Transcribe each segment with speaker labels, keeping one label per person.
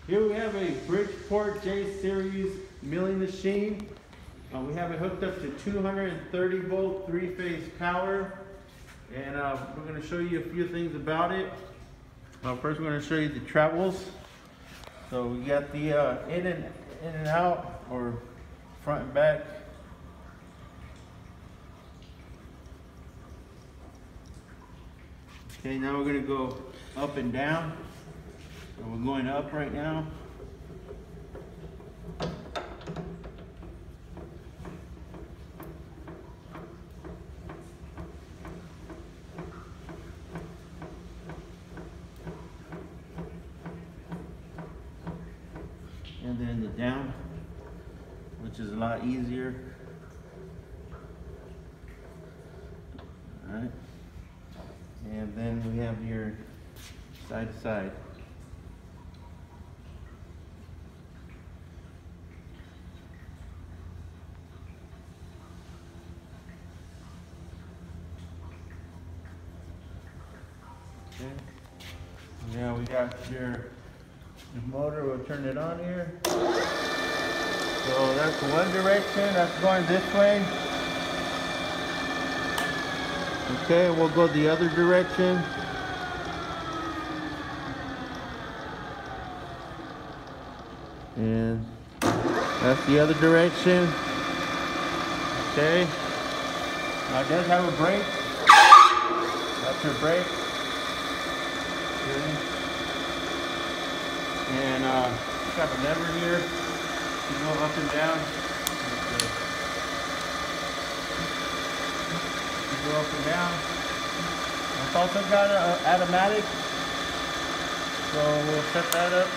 Speaker 1: Here we have a Bridgeport J series milling machine. We have it hooked up to 230 volt 3-phase power, and we're going to show you a few things about it. First we're going to show you the travels. So we got the in and out, or front and back. Okay, now we're going to go up and down. So we're going up right now. And then the down, which is a lot easier. All right. And then we have your side to side. Okay. Now we got your motor. We'll turn it on here. So that's one direction. That's going this way. Okay, we'll go the other direction. And that's the other direction. Okay. Now it does have a brake. That's your brake. Okay. And it's got a lever here to go up and down. Okay. Go up and down. It's also got an automatic, so we'll set that up.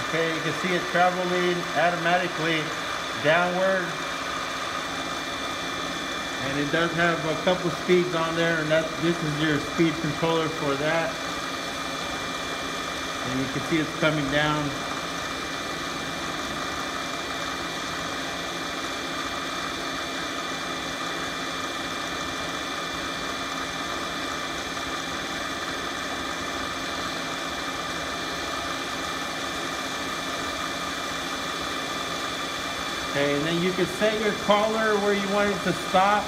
Speaker 1: Okay, you can see it traveling automatically downward, and it does have a couple speeds on there, and this is your speed controller for that. And you can see it's coming down. Okay, and then you can set your collar where you want it to stop.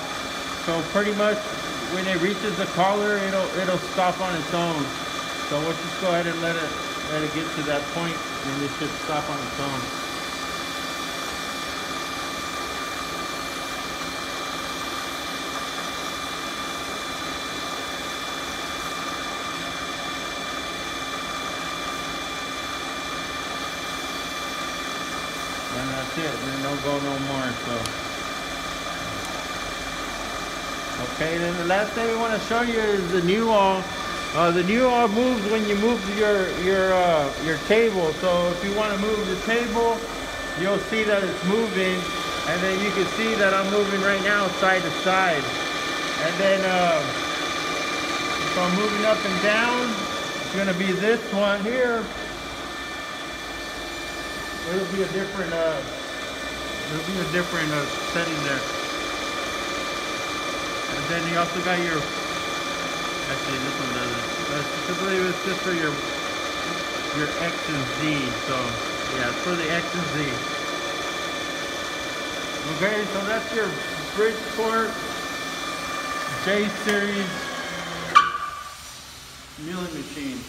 Speaker 1: So pretty much when it reaches the collar, it'll stop on its own. So we'll just go ahead and let it get to that point, and it should stop on its own. And that's it, then don't go no more. So okay, then the last thing we want to show you is the Newall. The Newall moves when you move your table. So if you want to move the table, you'll see that it's moving, and then you can see that I'm moving right now side to side. And then if I'm moving up and down, it's going to be this one here. It'll be a different setting there. And then you also got your, actually this one doesn't. I believe it's just for your X and Z. So yeah, it's for the X and Z. Okay, so that's your Bridgeport J series milling machine.